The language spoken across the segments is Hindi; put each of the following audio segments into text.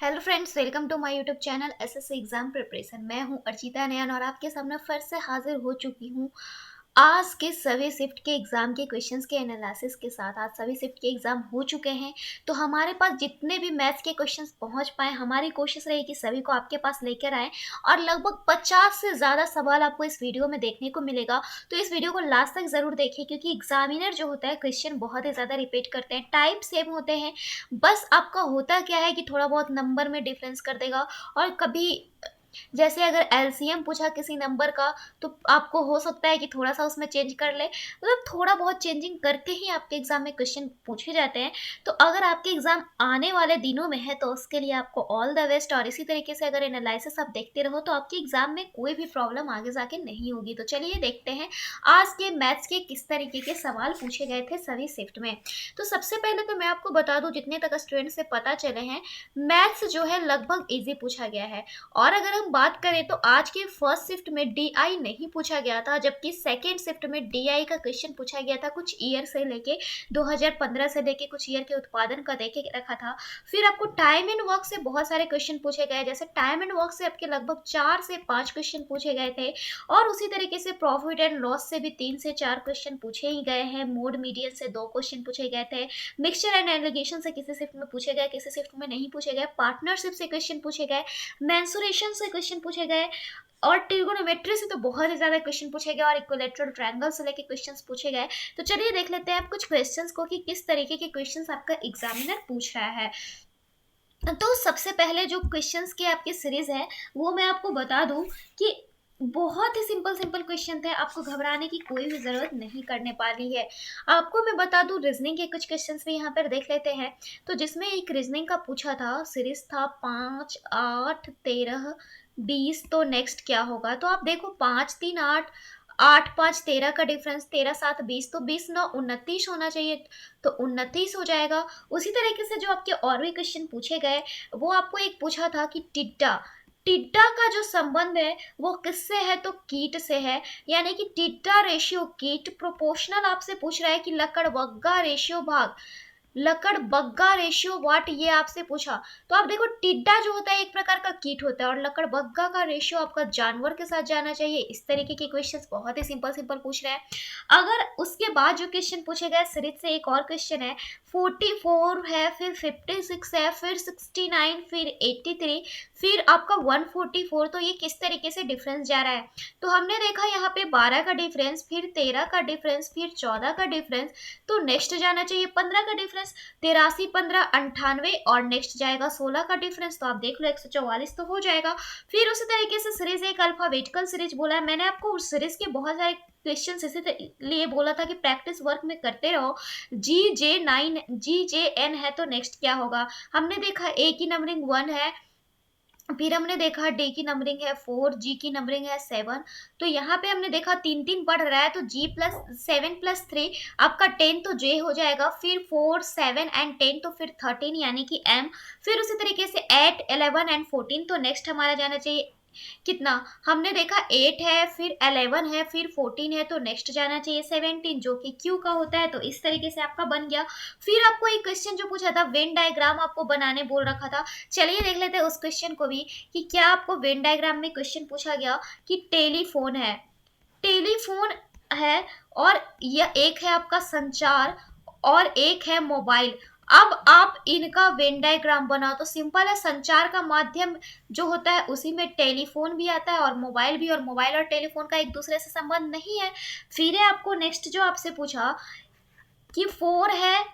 Hello friends, welcome to my YouTube channel SSC exam preparation. मैं हूं अर्चिता नयन और आपके सामने फिर से हाजिर हो चुकी हूं आज के सभी शिफ्ट के एग्जाम के क्वेश्चंस के एनालिसिस के साथ। आज सभी शिफ्ट के एग्जाम हो चुके हैं, तो हमारे पास जितने भी मैथ्स के क्वेश्चंस पहुंच पाए, हमारी कोशिश रहेगी कि सभी को आपके पास लेकर आए। और लगभग 50 से ज़्यादा सवाल आपको इस वीडियो में देखने को मिलेगा, तो इस वीडियो को लास्ट तक ज़रूर देखिए, क्योंकि एग्जामिनर जो होता है क्वेश्चन बहुत ही ज़्यादा रिपीट करते हैं, टाइप सेम होते हैं। बस आपका होता क्या है कि थोड़ा बहुत नंबर में डिफरेंस कर देगा। और कभी जैसे अगर एलसीएम पूछा किसी नंबर का, तो आपको हो सकता है कि थोड़ा-सा उसमें चेंज कर ले। मतलब थोड़ा बहुत चेंजिंग करके ही आपके एग्ज़ाम में क्वेश्चन पूछे जाते हैं। तो अगर आपके एग्ज़ाम आने वाले दिनों में है, तो उसके लिए आपको ऑल द बेस्ट। और इसी तरीके से अगर एनालिसिस आप देखते रहो, तो आपके एग्ज़ाम में कोई भी प्रॉब्लम आगे जाके नहीं होगी। तो चलिए देखते हैं आज के मैथ्स के किस तरीके के सवाल पूछे गए थे सभी शिफ्ट में। तो सबसे पहले तो मैं आपको बता दूँ, जितने तक स्टूडेंट से पता चले हैं, मैथ्स जो है लगभग ईज़ी पूछा गया है। और अगर हम बात करें तो आज के फर्स्ट शिफ्ट में डीआई नहीं पूछा गया था, जबकि सेकंड शिफ्ट में डीआई का क्वेश्चन पूछा गया था। कुछ ईयर से लेके 2015 से लेके कुछ ईयर के उत्पादन का देके रखा था। फिर आपको टाइम एंड वर्क से बहुत सारे क्वेश्चन पूछे गए, जैसे टाइम एंड वर्क से आपके लगभग 4 से 5 क्वेश्चन पूछे गए थे। और उसी तरीके से प्रॉफिट एंड लॉस से भी 3 से 4 क्वेश्चन पूछे ही गए हैं। मोड मीडियन से 2 क्वेश्चन पूछे गए थे। मिक्सचर एंड एलिगेशन से किसी शिफ्ट में पूछे गए, किसी शिफ्ट में नहीं पूछे गए। पार्टनरशिप से क्वेश्चन पूछे गए, मेंसुरेशन से क्वेश्चन पूछे गए, और ट्रिगोनोमेट्री से तो बहुत ही ज़्यादा क्वेश्चन पूछे गए, और इक्विलैटरल ट्रायंगल से लेके क्वेश्चंस पूछे गए। तो चलिए देख लेते हैं आप कुछ क्वेश्चंस को कि किस तरीके के क्वेश्चंस आपका एग्जामिनर पूछ रहा है। तो सबसे पहले जो क्वेश्चंस की आपकी सीरीज है, वो मैं आपको बता दूं कि बहुत ही सिंपल सिंपल क्वेश्चन थे। आपको घबराने की कोई भी जरूरत नहीं करने वाली है। आपको मैं बता दूं, रीजनिंग के कुछ क्वेश्चंस भी यहाँ पर देख लेते हैं। तो जिसमें एक रीजनिंग का पूछा था, सीरीज था 5, 8, 13, 20, तो नेक्स्ट क्या होगा। तो आप देखो, 5, 3, 8, 8, 5, 13 का डिफरेंस, 13, 7, 20, तो 20, 9, 29 होना चाहिए। तो 29 हो जाएगा। उसी तरीके से जो आपके और भी क्वेश्चन पूछे गए, वो आपको एक पूछा था कि टिड्डा, टिड्डा का जो संबंध है वो किससे है, तो कीट से है। यानी कि टिड्डा रेशियो कीट प्रोपोर्शनल आपसे पूछ रहा है कि लकड़ बग्गा रेशियो भाग लकड़ बग्गा रेशियो व्हाट, ये आपसे पूछा। तो आप देखो, टिड्डा जो होता है एक प्रकार का कीट होता है, और लकड़ बग्गा का रेशियो आपका जानवर के साथ जाना चाहिए। इस तरीके के क्वेश्चंस बहुत ही सिंपल सिंपल पूछ रहे हैं। अगर उसके बाद जो क्वेश्चन पूछे गए सीरीज से, एक और क्वेश्चन है, 44 है, फिर 56 है, फिर 69, फिर 83, फिर आपका 144, तो ये किस तरीके से डिफरेंस जा रहा है। तो हमने देखा यहाँ पे 12 का डिफरेंस, फिर 13 का डिफरेंस, फिर 14 का डिफरेंस, तो नेक्स्ट जाना चाहिए 15 का डिफरेंस। 83, 15, 98, और नेक्स्ट जाएगा 16 का डिफरेंस। तो आप देख लो 144 तो हो जाएगा। फिर उसी तरीके से सीरीज एक अल्फाबेटिकल सीरीज बोला है। मैंने आपको उस सीरीज के बहुत सारे क्वेश्चन इसीलिए बोला था कि प्रैक्टिस वर्क में करते रहो। GJ9, GJN है, तो नेक्स्ट क्या होगा। हमने देखा ए की नंबरिंग 1 है, फिर हमने देखा डी की नंबरिंग है 4, जी की नंबरिंग है 7। तो यहाँ पे हमने देखा 3 3 बढ़ रहा है, तो जी प्लस 7 प्लस 3 आपका 10, तो जे हो जाएगा। फिर 4, 7 एंड 10, तो फिर 13 यानी कि एम। फिर उसी तरीके से 8, 11 एंड 14, तो नेक्स्ट हमारा जाना चाहिए कितना। हमने देखा 8 है, फिर 11 है, फिर 14 है, तो नेक्स्ट जाना चाहिए 17, जो कि क्यू का होता है। तो इस तरीके से आपका बन गया। फिर आपको एक क्वेश्चन जो पूछा था, वेन डायग्राम आपको बनाने बोल रखा था। चलिए देख लेते हैं उस क्वेश्चन को भी, कि क्या आपको वेन डायग्राम में क्वेश्चन पूछा गया कि टेलीफोन है, टेलीफोन है, और यह एक है आपका संचार, और एक है मोबाइल। अब आप इनका वेन डायग्राम बनाओ। तो सिंपल है, संचार का माध्यम जो होता है उसी में टेलीफोन भी आता है और मोबाइल भी, और मोबाइल और टेलीफोन का एक दूसरे से संबंध नहीं है। फिर है आपको नेक्स्ट जो आपसे पूछा कि 4 है,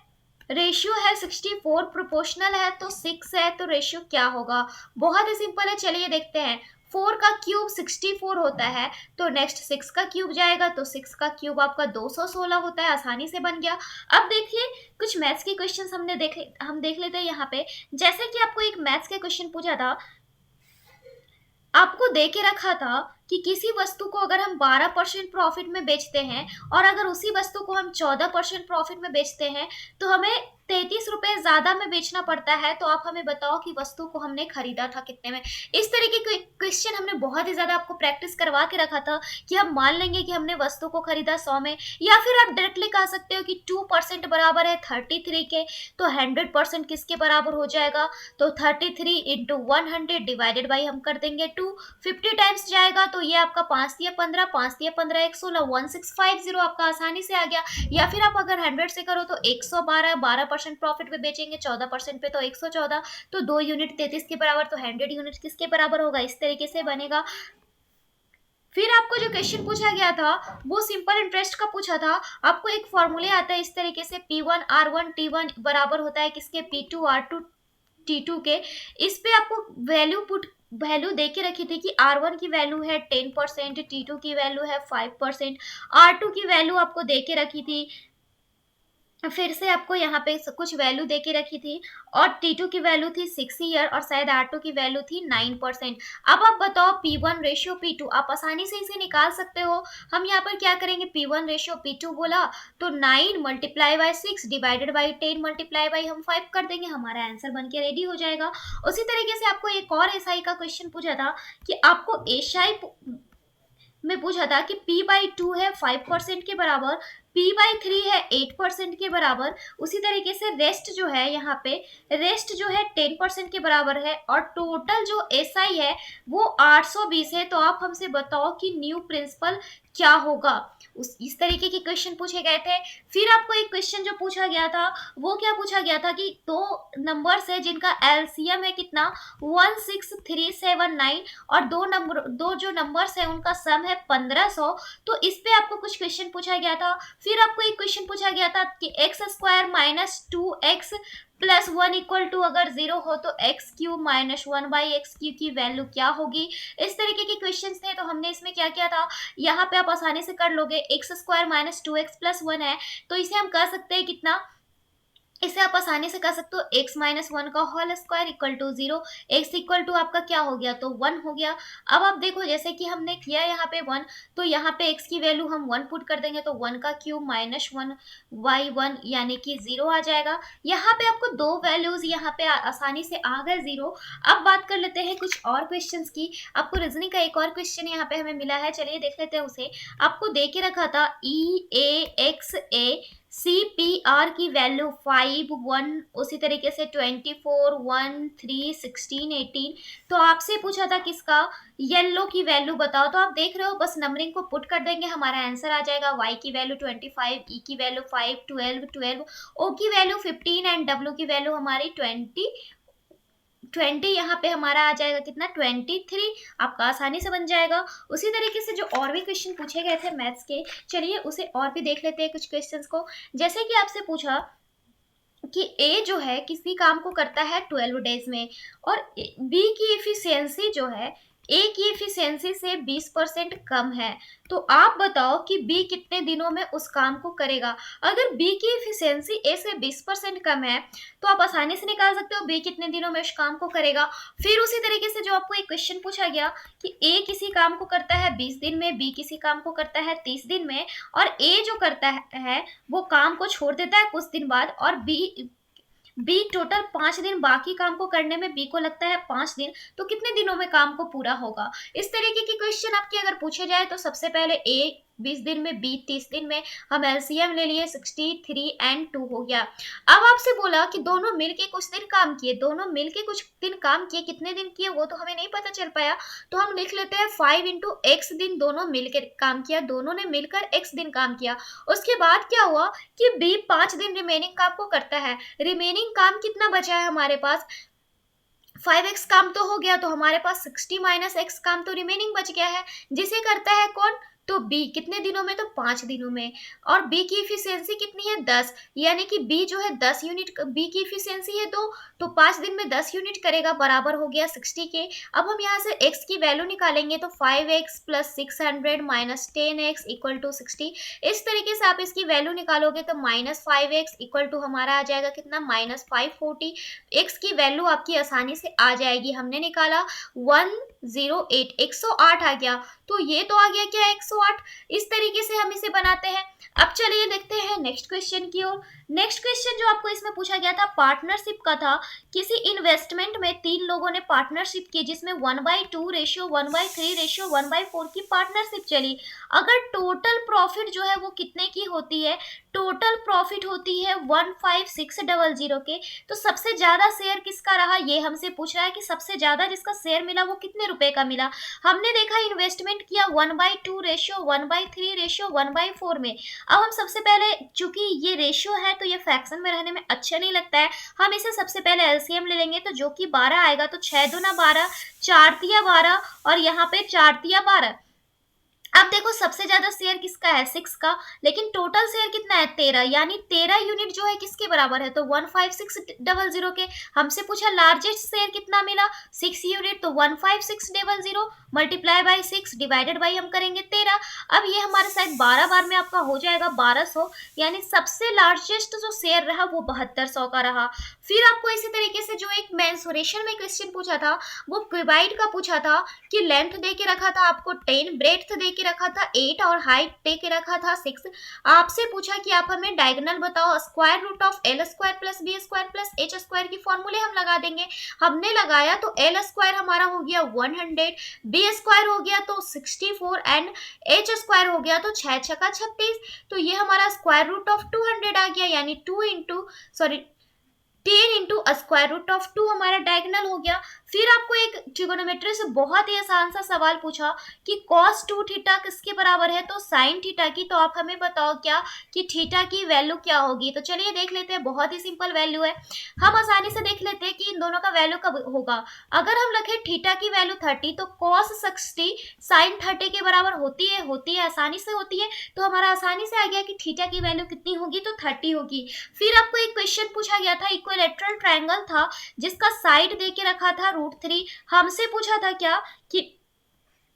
रेशियो है 64, प्रोपोर्शनल है तो 6 है, तो रेशियो क्या होगा। बहुत ही सिंपल है, चलिए देखते हैं। 4 का क्यूब 64 होता है, तो नेक्स्ट 6 का क्यूब जाएगा, तो 6 का क्यूब आपका 216 होता है। आसानी से बन गया। अब देखिए, कुछ मैथ्स के क्वेश्चंस हम देख लेते हैं यहाँ पे। जैसे कि आपको एक मैथ्स के क्वेश्चन पूछा था, आपको दे के रखा था कि किसी वस्तु को अगर हम 12% प्रॉफिट में बेचते हैं, और अगर उसी वस्तु को हम 14% प्रॉफिट में बेचते हैं, तो हमें ₹33 ज़्यादा में बेचना पड़ता है, तो आप हमें बताओ कि वस्तु को हमने खरीदा था कितने में। इस तरीके के क्वेश्चन हमने बहुत ही ज़्यादा आपको प्रैक्टिस करवा के रखा था कि हम मान लेंगे कि हमने वस्तु को खरीदा 100 में, या फिर आप डायरेक्टली कह सकते हो कि 2% बराबर है 33 के, तो 100% किसके बराबर हो जाएगा, तो 33 इंटू 100 डिवाइडेड बाई हम कर देंगे 2, 50 टाइम्स जाएगा तो ये आपका 5 दिया 15, 5 दिया 15, 116, 1650 आपका आसानी से आ गया। या फिर आप अगर 100 से करो तो 112, 12% प्रॉफिट पे बेचेंगे, 14% पे तो 114, तो 2 यूनिट 33 के बराबर, तो 100 यूनिट किसके बराबर होगा, इस तरीके से बनेगा। फिर आपको जो क्वेश्चन पूछा गया था वो सिंपल इंटरेस्ट का पूछा था। आपको एक फॉर्मूले आता है इस तरीके से, P1 R1 T1 बराबर होता है किसके, P2 R2 T2 के। इस पे आपको वैल्यू दे के रखी थी कि R1 की वैल्यू है 10%, T2 की वैल्यू है 5%, R2 की वैल्यू आपको दे के रखी थी, फिर से आपको यहाँ पे कुछ वैल्यू दे के रखी थी, और T2 की वैल्यू थी 6 ईयर, और शायद R2 की वैल्यू थी 9%। अब आप बताओ P1 रेशियो P2, आप आसानी से इसे निकाल सकते हो। हम यहाँ पर क्या करेंगे, P1 रेशियो P2 बोला तो 9 multiply by 6 divided by 10 multiply by हम 5 कर देंगे, हमारा आंसर बन के रेडी हो जाएगा। उसी तरीके से आपको एक और एसआई का क्वेश्चन पूछा था कि आपको एसआई में पूछा था कि P/2 है 5% के बराबर, P/3 है 8% के बराबर, उसी तरीके से रेस्ट जो है यहाँ पे, रेस्ट जो है 10% के बराबर है, और टोटल जो एसआई है वो 820 है। तो आप हमसे बताओ कि न्यू प्रिंसिपल क्या होगा। इस तरीके के क्वेश्चन पूछे गए थे। फिर आपको एक क्वेश्चन जो पूछा गया था वो क्या पूछा गया था कि दो नंबर्स है जिनका एलसीएम है कितना, 16379, और दो जो नंबर्स है उनका सम है 1500। तो इस पे आपको कुछ क्वेश्चन पूछा गया था। फिर आपको एक क्वेश्चन पूछा गया था कि x² minus 2x plus 1 equal to अगर 0 हो तो x³ माइनस 1/x³ की वैल्यू क्या होगी। इस तरीके के क्वेश्चन थे। तो हमने इसमें क्या किया था, यहाँ पे आप आसानी से कर लोगे, x² माइनस 2x प्लस 1 है तो इसे हम कह सकते हैं कितना, इसे आप आसानी से कर सकते हो x माइनस 1 का whole square equal to 0, x equal to आपका क्या हो गया, तो 1 हो गया। अब आप देखो जैसे कि हमने किया यहाँ पे 1, तो यहाँ पे x की वैल्यू हम 1 पुट कर देंगे तो 1 का क्यूब माइनस 1/1 यानी कि 0 आ जाएगा। यहाँ पे आपको दो वैल्यूज यहाँ पे आसानी से आ गए 0। अब बात कर लेते हैं कुछ और क्वेश्चन की। आपको रीजनिंग का एक और क्वेश्चन यहाँ पे हमें मिला है, चलिए देख लेते हैं उसे। आपको दे के रखा था EAXA CPR की वैल्यू 5, 1, उसी तरीके से 24, 1, 3, 16, 18। तो आपसे पूछा था किसका, येलो की वैल्यू बताओ। तो आप देख रहे हो बस नंबरिंग को पुट कर देंगे, हमारा आंसर आ जाएगा। Y की वैल्यू 25, E की वैल्यू 5, 12, 12, O की वैल्यू 15 एंड W की वैल्यू हमारी 20 यहाँ पे हमारा आ जाएगा कितना, 23। आपका आसानी से बन जाएगा। उसी तरीके से जो और भी क्वेश्चन पूछे गए थे मैथ्स के, चलिए उसे और भी देख लेते हैं कुछ क्वेश्चंस को। जैसे कि आपसे पूछा कि ए जो है किसी काम को करता है 12 डेज में, और बी की इफिशियंसी जो है ए की इफिशियंसी से 20% कम है। तो आप बताओ कि बी कितने दिनों में उस काम को करेगा। अगर बी की इफिशियंसी ए से 20% कम है तो आप आसानी से निकाल सकते हो बी कितने दिनों में उस काम को करेगा। फिर उसी तरीके से जो आपको एक क्वेश्चन पूछा गया कि ए किसी काम को करता है 20 दिन में, बी किसी काम को करता है 30 दिन में, और ए जो करता है वो काम को छोड़ देता है कुछ दिन बाद, और बी टोटल 5 दिन बाकी काम को करने में बी को लगता है 5 दिन, तो कितने दिनों में काम को पूरा होगा। इस तरीके के क्वेश्चन आपके अगर पूछे जाए तो सबसे पहले ए 20 दिन में, बी 30 दिन में, हम एलसीएम ले लिए 63 एंड 2 हो गया। अब आपसे बोला कि दोनों मिलके कुछ दिन काम किए, दोनों मिलके कुछ दिन काम किए, कितने दिन किए वो तो हमें नहीं पता चल पाया, तो हम लिख लेते हैं 5 इंटू एक्स दिन दोनों मिलकर काम किया, दोनों ने मिलकर एक्स दिन काम किया। उसके बाद क्या हुआ कि बी 5 दिन रिमेनिंग काम को करता है। रिमेनिंग काम कितना बचा है हमारे पास, 5x काम तो हो गया, तो हमारे पास 60 माइनस एक्स काम तो रिमेनिंग बच गया है, जिसे करता है कौन, तो बी कितने दिनों में, तो 5 दिनों में। और बी की इफिशियंसी कितनी है, 10, यानी कि बी जो है 10 यूनिट, बी की इफिशियंसी है 2, तो 5 दिन में 10 यूनिट करेगा, बराबर हो गया 60 के। अब हम यहाँ से x की वैल्यू निकालेंगे तो 5x plus 600 minus 10x equal to 60। इस तरीके से आप इसकी वैल्यू निकालोगे तो माइनस 5x इक्वल टू हमारा आ जाएगा कितना, माइनस 540। x की वैल्यू आपकी आसानी से आ जाएगी, हमने निकाला 108, 108 आ गया। तो ये तो आ गया क्या, 108। इस तरीके से हम इसे बनाते हैं। अब चलिए देखते हैं नेक्स्ट क्वेश्चन की ओर। नेक्स्ट क्वेश्चन जो आपको इसमें पूछा गया था पार्टनरशिप का था। किसी इन्वेस्टमेंट में 3 लोगों ने पार्टनरशिप की जिसमें 1/2 रेशियो 1/3 रेशियो 1/4 की पार्टनरशिप चली। अगर टोटल प्रॉफिट जो है वो कितने की होती है, टोटल प्रॉफिट होती है 15600 के। तो सबसे ज्यादा शेयर किसका रहा, ये हमसे पूछ रहा है कि सबसे ज्यादा जिसका शेयर मिला वो कितने रुपए का मिला। हमने देखा इन्वेस्टमेंट किया 1/2 रेशियो 1/3 रेशियो 1/4 में। अब हम सबसे पहले, चूंकि ये रेशियो है तो ये फ्रैक्शन में रहने में अच्छा नहीं लगता है, हम इसे सबसे पहले एलसीएम ले लेंगे। तो जो कि 12 आएगा, तो 6 दूना 12, 4 तिया 12 और यहाँ पे 4 तिया 12। अब देखो सबसे ज्यादा शेयर किसका है, 6 का, लेकिन टोटल शेयर कितना है 13, यानी 13 यूनिट जो है किसके बराबर है, तो 15600 के। हमसे पूछा लार्जेस्ट शेयर कितना मिला, 6 यूनिट, तो 15600 मल्टीप्लाई बाई 6 डिवाइडेड बाई हम करेंगे 13। अब ये हमारे साइड 12 बार में आपका हो जाएगा 1200, यानी सबसे लार्जेस्ट जो शेयर रहा वो 7200 का रहा। फिर आपको इसी तरीके से जो एक मेंसुरेशन में क्वेश्चन पूछा था वो क्यूबाइड का पूछा था कि लेंथ दे के रखा था आपको 10, ब्रेड्थ दे के रखा था 8 और हाइट दे के रखा था 6। आपसे पूछा कि आप हमें डायगोनल बताओ, square root of L square plus B square plus H square की फॉर्मूले हम लगा देंगे। हमने लगाया तो एल स्क्वायर हमारा हो गया 100, बी स्क्वायर हो गया तो 64 एंड एच स्क्वायर हो गया तो 6 छक्का 36। तो ये हमारा स्क्वायर रूट ऑफ 200 आ गया, यानी 10 इंटू स्क्वायर रूट ऑफ 2 हमारा डायगोनल हो गया। फिर आपको एक ट्रिगोनोमेट्री से बहुत ही आसान सा सवाल पूछा कि cos 2 थीटा किसके बराबर है, तो sin थीटा की। तो आप हमें बताओ क्या कि थीटा की वैल्यू क्या होगी। तो चलिए देख लेते हैं, बहुत ही सिंपल वैल्यू है, हम आसानी से देख लेते हैं कि इन दोनों का वैल्यू कब होगा। अगर हम रखें थीटा की वैल्यू 30 तो cos 60 sin 30 के बराबर होती है, आसानी से होती है। तो हमारा आसानी से आ गया कि थीटा की वैल्यू कितनी होगी, तो 30 होगी। फिर आपको एक क्वेश्चन पूछा गया था, इक्विलैटरल ट्रायंगल था जिसका साइड दे के रखा था √3। हमसे पूछा था क्या कि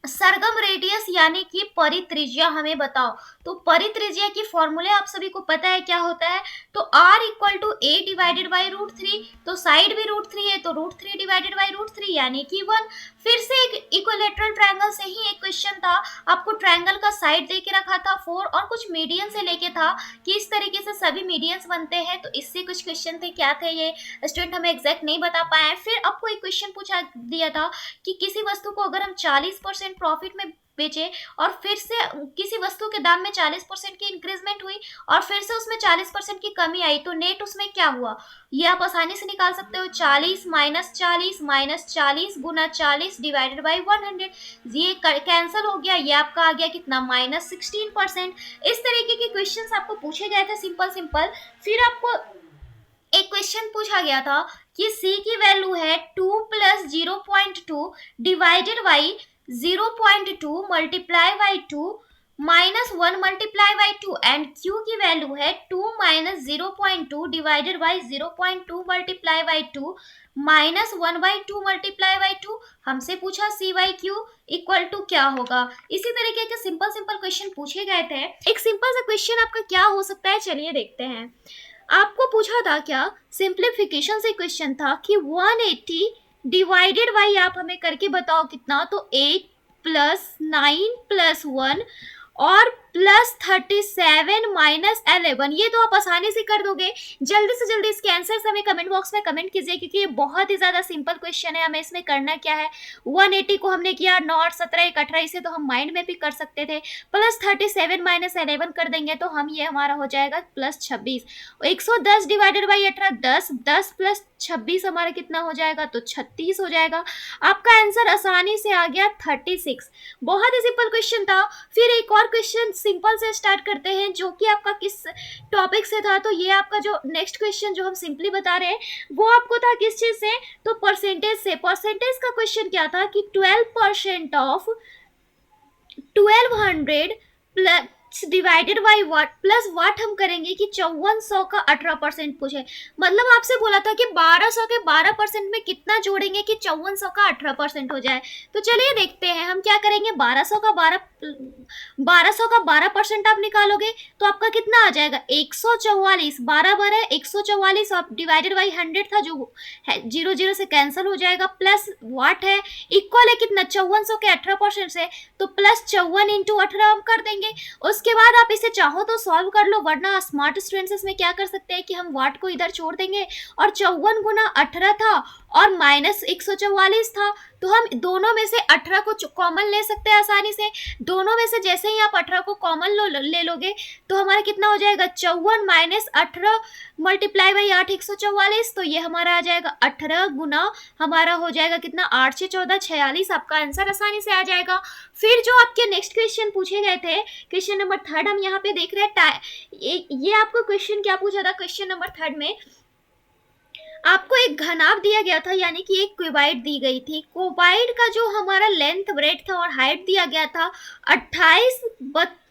सरगम रेडियस यानी कि परित्रिज्या हमें बताओ। तो परित्रिज्या की फॉर्मूले आप सभी को पता है क्या होता है, तो r equal to a divided by √3। तो साइड भी √3 है तो √3 डिवाइडेड बाई √3 यानी कि 1। फिर से एक इक्विलैटरल ट्रायंगल से ही एक क्वेश्चन था, आपको ट्रायंगल का साइड दे के रखा था 4 और कुछ मीडियन से लेके था कि इस तरीके से सभी मीडियंस बनते हैं। तो इससे कुछ क्वेश्चन थे, क्या थे ये स्टूडेंट हमें एग्जैक्ट नहीं बता पाए। फिर आपको एक क्वेश्चन पूछा दिया था कि किसी वस्तु को अगर हम 40% प्रॉफिट में बेचे और फिर से किसी वस्तु के दाम में 40% की इंक्रीजमेंट हुई और फिर से उसमें 40% की कमी आई, तो नेट उसमें क्या हुआ, ये आप आसानी से निकाल सकते हो। 40 minus 40 minus 40 Guna 40 divided by 100, ये कैंसिल हो गया, ये आपका आ गया कितना -16%। इस तरीके के क्वेश्चन आपको पूछे गए थे सिंपल सिंपल। फिर आपको एक क्वेश्चन पूछा गया था कि c की वैल्यू है 2 plus 0.2 divided by 0.2 multiply by 2 minus 1 multiply by 2 and q की वैल्यू है 2 minus 0.2 divided by 0.2 multiply by 2 minus 1 by 2 multiply by 2। हमसे पूछा c by q equal to क्या होगा। इसी तरीके के सिंपल सिंपल क्वेश्चन पूछे गए थे। एक सिंपल सा क्वेश्चन आपका क्या हो सकता है, चलिए देखते हैं। आपको पूछा था क्या, सिंप्लीफिकेशन से क्वेश्चन था कि 180 डिवाइडेड बाई आप हमें करके बताओ कितना, तो 8 प्लस 9 प्लस 1 और प्लस 37 माइनस 11, ये तो आप आसानी से कर दोगे। जल्दी से जल्दी इसके आंसर्स हमें कमेंट बॉक्स में कमेंट कीजिए, क्योंकि ये बहुत ही ज़्यादा सिंपल क्वेश्चन है। हमें इसमें करना क्या है, 180 को हमने किया 9 और 17 एक 18 से, तो हम माइंड में भी कर सकते थे। प्लस 37 माइनस 11 कर देंगे तो हम ये हमारा हो जाएगा प्लस 26। 110 डिवाइडेड बाई 18 10, 10 प्लस 26 हमारा कितना हो जाएगा, तो 36 हो जाएगा। आपका आंसर आसानी से आ गया 36। बहुत ही सिंपल क्वेश्चन था। फिर एक और क्वेश्चन सिंपल से स्टार्ट करते हैं जो कि आपका किस टॉपिक से था। तो ये आपका जो नेक्स्ट क्वेश्चन जो हम सिंपली बता रहे हैं वो आपको था किस चीज से, तो परसेंटेज से। परसेंटेज का क्वेश्चन क्या था कि 12% of 1200 plus divided by what plus what हम करेंगे कि 5400 का 18% पूछे। मतलब आपसे बोला था कि 1200 के 12% में कितना जोड़ेंगे कि 5400 का 18% हो जाए। तो चलिए देखते हैं हम क्या करेंगे। 1200 का 1200 का 12% आप निकालोगे तो आपका कितना आ जाएगा 144। 12 12 144 और डिवाइडेड बाई 100 था जो है 0 0 से कैंसिल हो जाएगा, प्लस वाट है इक्वल है कितना 5400 के 18% से, तो प्लस 54 इंटू 18 हम कर देंगे। उसके बाद आप इसे चाहो तो सॉल्व कर लो, वरना स्मार्ट स्टूडेंट्स इसमें क्या कर सकते हैं कि हम वाट को इधर छोड़ देंगे और 54 गुना 18 था और माइनस 144 था, तो हम दोनों में से 18 को कॉमन ले सकते हैं आसानी से। दोनों में से जैसे ही आप 18 को कॉमन ले लोगे तो हमारा कितना हो जाएगा 54 माइनस 18 मल्टीप्लाई बाई 8 144, तो ये हमारा आ जाएगा 18 गुना हमारा हो जाएगा कितना 8 से 14 46, आपका आंसर आसानी से आ जाएगा। फिर जो आपके नेक्स्ट क्वेश्चन पूछे गए थे, क्वेश्चन नंबर 3 हम यहाँ पे देख रहे हैं, ये आपको क्वेश्चन क्या पूछा था क्वेश्चन नंबर 3 में, आपको एक घनाभ दिया गया था यानी कि एक क्यूबाइड दी गई थी। क्यूबाइड का जो हमारा लेंथ ब्रेड था और हाइट दिया गया था 28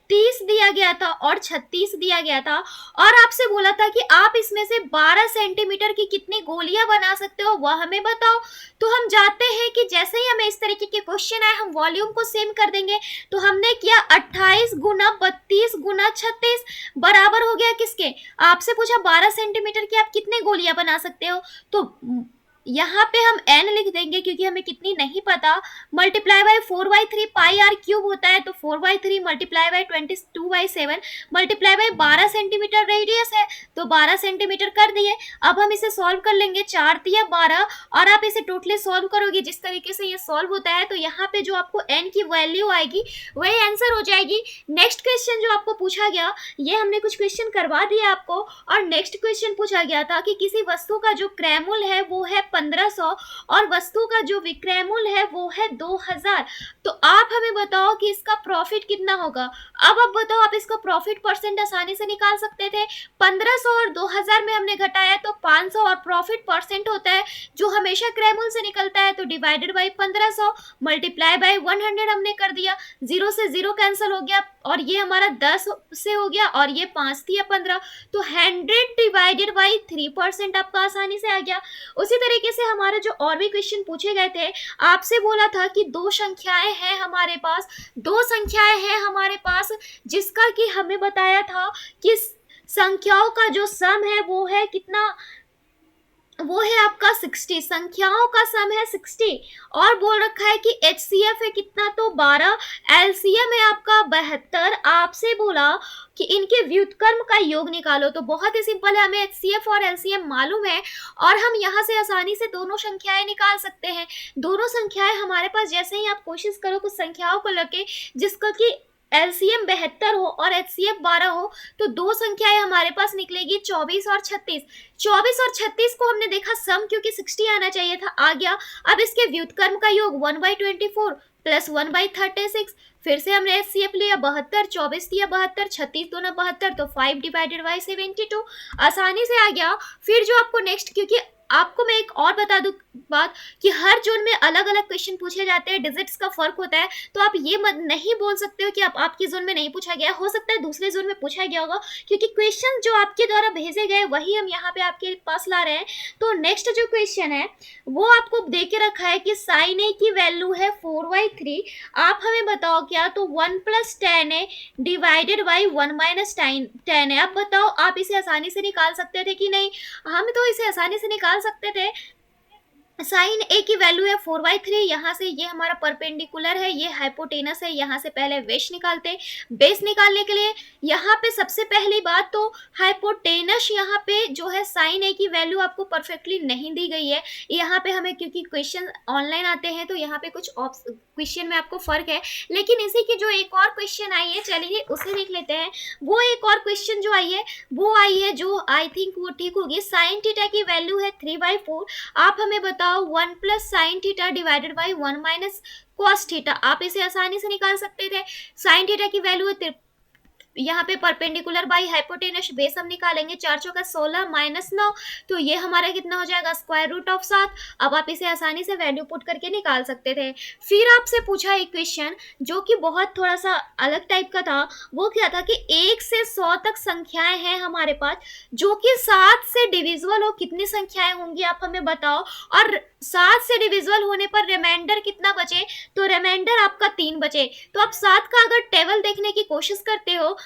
32 दिया गया था और 36 दिया गया था, और आपसे बोला था कि आप इसमें से 12 सेंटीमीटर की कितनी गोलियां बना सकते हो वह हमें बताओ। तो हम जाते हैं कि जैसे ही हमें इस तरीके के क्वेश्चन आए हम वॉल्यूम को सेम कर देंगे। तो हमने किया 28 गुना 32 गुना 36 बराबर हो गया किसके, आपसे पूछा 12 सेंटीमीटर की आप कितने गोलियां बना सकते हो, तो यहाँ पे हम n लिख देंगे क्योंकि हमें कितनी नहीं पता, multiply by 4/3 pi R cube होता है, तो 4/3 multiply by 22/7 multiply by 12 centimetre radius है तो 12 सेंटीमीटर कर दिए। अब हम इसे सॉल्व कर लेंगे, 4 दिया 12 और आप इसे टोटली सॉल्व करोगे जिस तरीके से ये सॉल्व होता है तो यहाँ पे जो आपको n की वैल्यू आएगी वही आंसर हो जाएगी। नेक्स्ट क्वेश्चन जो आपको पूछा गया, ये हमने कुछ क्वेश्चन करवा दिया आपको, और नेक्स्ट क्वेश्चन पूछा गया था कि किसी वस्तु का जो क्रय मूल्य है वो है 1500 और वस्तु का जो विक्रय मूल्य है वो है 2000, तो आप हमें बताओ कि इसका प्रॉफिट कितना होगा। अब आप बताओ, आप इसका प्रॉफिट परसेंट आसानी से निकाल सकते थे, 1500 और 2000 में हमने घटाया तो 500 और प्रॉफिट परसेंट होता है जो हमेशा क्रय मूल्य से निकलता है, तो डिवाइडेड बाई 1500 मल्टीप्लाई बाई 100 हमने कर दिया, 0 से 0 कैंसिल हो गया और ये हमारा 10 से हो गया और ये 5 थी या 15, तो 100 डिवाइडेड बाई 3% आपका आसानी से आ गया। उसी तरीके से हमारे जो और भी क्वेश्चन पूछे गए थे, आपसे बोला था कि दो संख्याएं हैं हमारे पास जिसका कि हमें बताया था कि संख्याओं का जो सम है वो है कितना, वो है आपका 60, संख्याओं का सम है 60, और बोल रखा है कि HCF है कितना तो 12, LCM है आपका 72, आपसे बोला कि इनके व्युत्क्रम का योग निकालो, तो बहुत ही सिंपल है, हमें HCF और LCM मालूम है और हम यहाँ से आसानी से दोनों संख्याएं निकाल सकते हैं। दोनों संख्याएं हमारे पास, जैसे ही आप कोशिश करो कुछ संख्याओं को लेके जिसका कि LCM 72 हो और HCF 12 हो, तो दो संख्याएं हमारे पास निकलेगी 24 और 36। 24 और 36 को हमने देखा सम क्योंकि 60 आना चाहिए था, आ गया। अब इसके व्युत्क्रम का योग 1/24 प्लस 1/36, फिर से हमने HCF लिया 72, 24 दिया 72, 36 दूना 72, तो 5 डिवाइडेड बाई 72 आसानी से आ गया। फिर जो आपको नेक्स्ट, क्योंकि आपको मैं एक और बता दूं बात कि हर जोन में अलग अलग क्वेश्चन पूछे जाते हैं, डिजिट्स का फर्क होता है, तो आप ये मत नहीं बोल सकते हो कि आपकी जोन में नहीं पूछा गया, हो सकता है दूसरे जोन में पूछा गया होगा, क्योंकि क्वेश्चन जो आपके द्वारा भेजे गए वही हम यहाँ पे आपके पास ला रहे हैं। तो नेक्स्ट जो क्वेश्चन है वो आपको दे के रखा है कि साइन ए की वैल्यू है 4/3, आप हमें बताओ क्या, तो 1 + tan a divided by 1 - tan a। आप बताओ, आप इसे आसानी से निकाल सकते थे कि नहीं, हम तो इसे आसानी से निकाल सकते थे। साइन ए की वैल्यू है 4/3, यहाँ से ये हमारा परपेंडिकुलर है, ये हाइपोटेनस है, यहाँ से पहले बेस निकालते हैं। बेस निकालने के लिए यहाँ पे सबसे पहली बात तो हाइपोटेनस, यहाँ पे जो है साइन ए की वैल्यू आपको परफेक्टली नहीं दी गई है, यहाँ पे हमें क्योंकि क्वेश्चन ऑनलाइन आते हैं तो यहाँ पे कुछ क्वेश्चन में आपको फर्क है, लेकिन इसी की जो एक और क्वेश्चन आई है, चलिए उसे देख लेते हैं। वो एक और क्वेश्चन जो आई है वो आई है जो आई थिंक वो ठीक होगी। साइन थीटा की वैल्यू है 3/4, आप हमें बताओ 1 + sin theta divided by 1 - cos theta, आप इसे आसानी से निकाल सकते थे। साइन थीटा की वैल्यू है यहाँ पे परपेंडिकुलर बाई हाइपोटेनस, बेस हम निकालेंगे, 4 चौका 16 - 9, तो ये हमारा कितना हो जाएगा √7। अब आप इसे आसानी से वैल्यू पुट करके निकाल सकते थे। फिर आपसे पूछा एक क्वेश्चन जो कि बहुत थोड़ा सा अलग टाइप का था, वो क्या था कि 1 से 100 तक संख्याएं हैं हमारे पास जो कि 7 से डिविजिबल हो, कितनी संख्याएं होंगी आप हमें बताओ, और 7 से डिविजिबल होने पर रिमाइंडर कितना बचे, तो रिमाइंडर आपका 3 बचे। तो आप 7 का अगर टेबल देखने की कोशिश करते हो,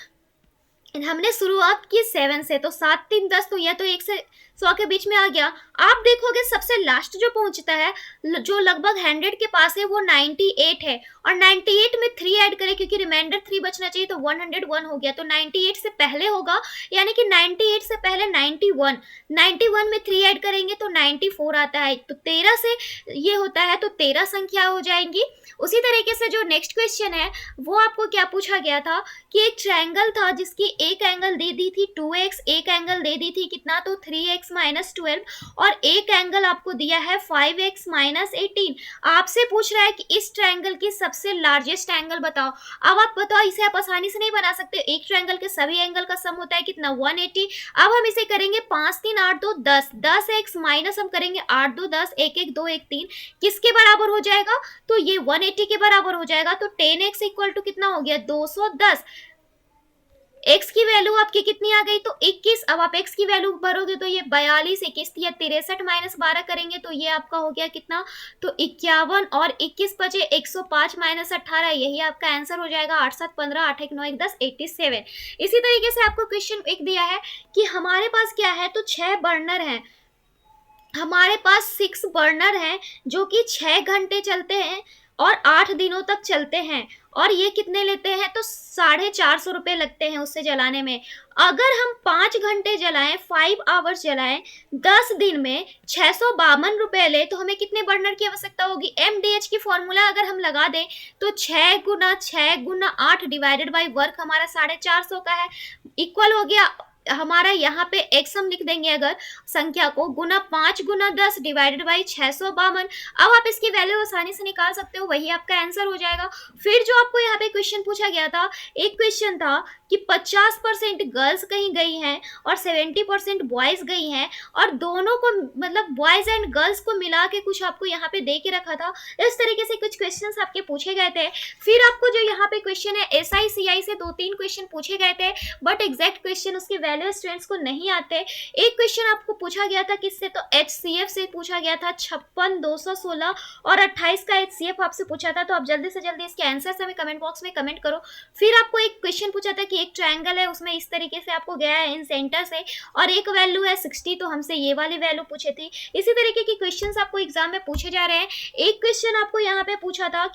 हमने शुरुआत की 7 से, तो 7 3 10, तो यह तो 1 से 100 के बीच में आ गया। आप देखोगे सबसे लास्ट जो पहुंचता है, जो लगभग 100 के पास है, वो 98 है, और 98 में 3 ऐड करें क्योंकि रिमाइंडर 3 बचना चाहिए, तो 101 हो गया। तो 98 से पहले होगा, यानी कि 98 से पहले 91, 91 में 3 ऐड करेंगे तो 94 आता है। तो 13 से ये होता है, तो 13 संख्या हो जाएंगी। उसी तरीके से जो नेक्स्ट क्वेश्चन है, वो आपको क्या पूछा गया था कि एक ट्रायंगल था जिसकी एक एंगल दे दी थी 2x, एक एंगल दे दी थी कितना, तो 3x माइनस 12, और एक एंगल आपको दिया है 5x माइनस 18। आपसे पूछ रहा है कि इस ट्रायंगल की सबसे लार्जेस्ट एंगल बताओ। अब आप बताओ, इसे आप आसानी से नहीं बना सकते, एक ट्रायंगल के सभी एंगल का सम होता है कितना, 180। अब हम इसे करेंगे 5 3 8 2 10, 10x माइनस हम करेंगे 8 2 10, 1 1 2 1 3, किसके बराबर हो जाएगा, तो ये 180 के बराबर हो जाएगा। तो 10x इक्वल टू कितना हो गया, 210। x की वैल्यू आपकी कितनी आ गई, तो 21। अब आप x की वैल्यू भरोगे तो ये 42, 21 या 63 माइनस 12 करेंगे तो ये आपका हो गया कितना, तो 51, और 21 बचे 105 माइनस 18, यही आपका आंसर हो जाएगा। 8 7 15, 8 1 9 1 10, 87। इसी तरीके से आपको क्वेश्चन एक दिया है कि हमारे पास क्या है, तो 6 बर्नर हैं, हमारे पास 6 बर्नर हैं जो कि 6 घंटे चलते हैं और 8 दिनों तक चलते हैं, और ये कितने लेते हैं, तो 450 रुपये लगते हैं उससे जलाने में। अगर हम 5 घंटे जलाएं, 5 आवर्स जलाएं, 10 दिन में 652 रुपये ले, तो हमें कितने बर्नर की आवश्यकता होगी। MDH की फॉर्मूला अगर हम लगा दें तो 6 गुना 6 गुना 8 डिवाइडेड बाई वर्क हमारा 450 का है, इक्वल हो गया हमारा यहाँ पे x हम लिख देंगे अगर संख्या को, गुना 5 गुना 10 डिवाइडेड बाई 652। अब आप इसकी वैल्यू आसानी से निकाल सकते हो, वही आपका आंसर हो जाएगा। फिर जो आपको यहाँ पे क्वेश्चन पूछा गया था, एक क्वेश्चन था कि 50% गर्ल्स कहीं गई हैं और 70% बॉयज गई हैं, और दोनों को मतलब बॉयज एंड गर्ल्स को मिला के कुछ आपको यहाँ पे दे के रखा था। इस तरीके से कुछ क्वेश्चंस आपके पूछे गए थे। फिर आपको जो यहाँ पे क्वेश्चन है SI CI से 2-3 क्वेश्चन पूछे गए थे, बट एग्जैक्ट क्वेश्चन उसकी वैल्यू स्टूडेंट्स को नहीं आते। एक क्वेश्चन आपको पूछा गया था किससे, तो HCF से पूछा गया था, 56 216 और 28 का HCF आपसे पूछा था। तो आप जल्दी से जल्दी इसके आंसर्स हमें कमेंट बॉक्स में कमेंट करो। फिर आपको एक क्वेश्चन पूछा था कि एक ट्रायंगल है, उसमें इस तरीके से आपको गया है इन सेंटर से, और एक वैल्यू है 60, तो हमसे ये वाली वैल्यू पूछे थी। इसी तरीके की क्वेश्चंस आपको एग्जाम में पूछे जा रहे हैं। एक क्वेश्चन आपको यहाँ पे पूछा था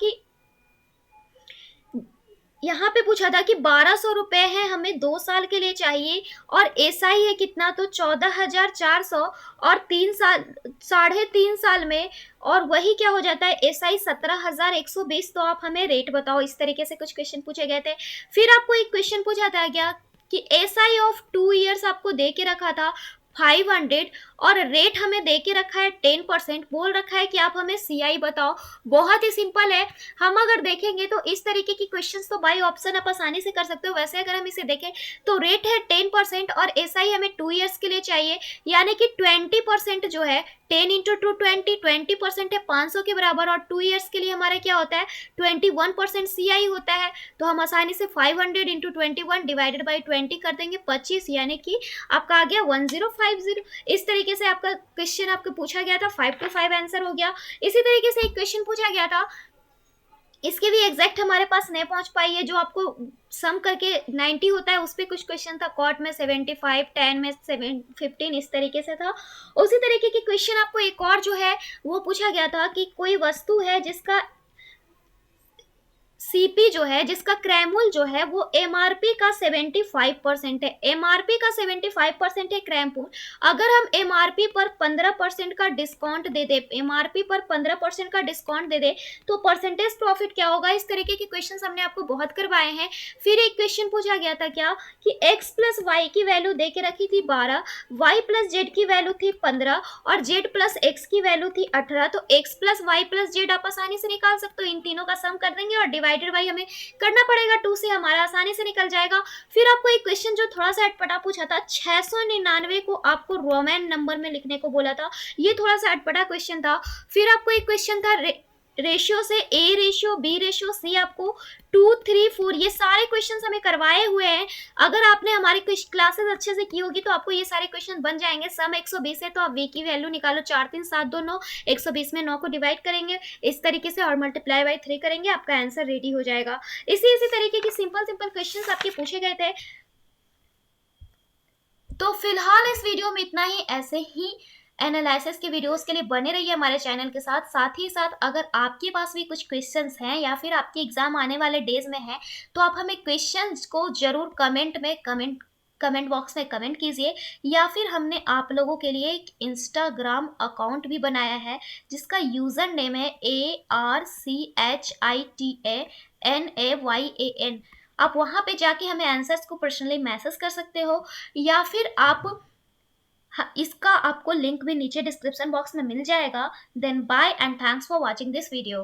कि 1200 रुपये है, हमें 2 साल के लिए चाहिए, और SI है कितना, तो 14,400, और 3 साल 3.5 साल में, और वही क्या हो जाता है SI 17,120। तो आप हमें रेट बताओ। इस तरीके से कुछ क्वेश्चन पूछे गए थे। फिर आपको एक क्वेश्चन पूछा था क्या कि SI ऑफ 2 ईयर्स आपको दे के रखा था 500, और रेट हमें दे के रखा है 10%, बोल रखा है कि आप हमें CI बताओ। बहुत ही सिंपल है। हम अगर देखेंगे तो इस तरीके की क्वेश्चंस तो बाई ऑप्शन आप आसानी से कर सकते हो। वैसे अगर हम इसे देखें तो रेट है 10% और SI हमें 2 ईयर्स के लिए चाहिए, यानी कि 20% जो है 10 इंटू 2 20% है 500 के बराबर, और 2 ईयर्स के लिए हमारा क्या होता है 21% CI होता है। तो हम आसानी से 500 इंटू 21 डिवाइडेड बाई 20 कर देंगे 25, यानी कि आपका आ गया 1050। इस तरीके से आपका क्वेश्चन आपको पूछा गया था, 5 to 5 आंसर हो गया। इसी तरीके से एक क्वेश्चन पूछा गया था, इसके भी एग्जैक्ट हमारे पास नहीं पहुंच पाई है, जो आपको सम करके 90 होता है, उस पर कुछ क्वेश्चन था। कॉट में 75, 10 में 15, इस तरीके से था। उसी तरीके की क्वेश्चन आपको एक और जो है वो पूछा गया था कि कोई वस्तु है जिसका CP जो है, जिसका क्रैमूल जो है वो MRP का 75% है, MRP का 75% है क्रैमूल। अगर हम MRP पर 15% का डिस्काउंट दे दे, MRP पर 15% का डिस्काउंट दे दे, तो परसेंटेज प्रॉफिट क्या होगा। इस तरीके के क्वेश्चन हमने आपको बहुत करवाए हैं। फिर एक क्वेश्चन पूछा गया था क्या कि x प्लस वाई की वैल्यू दे के रखी थी 12, y प्लस जेड की वैल्यू थी 15, और z प्लस एक्स की वैल्यू थी 18। तो x plus Y plus Z आप आसानी से निकाल सकते हो, इन तीनों का सम कर देंगे और डिवाइडेड बाई हमें करना पड़ेगा 2 से, हमारा आसानी से निकल जाएगा। फिर आपको एक क्वेश्चन जो थोड़ा सा अटपटा पूछा था, 699 को आपको रोमन नंबर में लिखने को बोला था, ये थोड़ा सा अटपटा क्वेश्चन था। फिर आपको एक क्वेश्चन था रेशियो से ए रेशियो, बी रेशियो, सी आपको 2, 3, 4 ये सारे क्वेश्चंस हमें करवाए हुए हैं। अगर आपने हमारी क्लासेस अच्छे से की होगी तो आपको ये सारे क्वेश्चन बन जाएंगे। सम 120 है तो आप वी की वैल्यू निकालो, 4 3 7 2 9, 120 में 9 को डिवाइड करेंगे इस तरीके से और मल्टीप्लाई बाई 3 करेंगे, आपका आंसर रेडी हो जाएगा। इसी तरीके की सिंपल सिंपल क्वेश्चंस आपके पूछे गए थे। तो फिलहाल इस वीडियो में इतना ही। ऐसे ही एनालिसिस के वीडियोस के लिए बने रहिए हमारे चैनल के साथ। साथ ही साथ अगर आपके पास भी कुछ क्वेश्चंस हैं या फिर आपकी एग्जाम आने वाले डेज में है तो आप हमें क्वेश्चंस को जरूर कमेंट बॉक्स में कमेंट कीजिए, या फिर हमने आप लोगों के लिए एक इंस्टाग्राम अकाउंट भी बनाया है जिसका यूजर नेम है ARCHITANAYAN। आप वहां पे जाके हमें आंसर्स को पर्सनली मैसेज कर सकते हो, या फिर आप हाँ, इसका आपको लिंक भी नीचे डिस्क्रिप्शन बॉक्स में मिल जाएगा। Then bye and thanks for watching this video.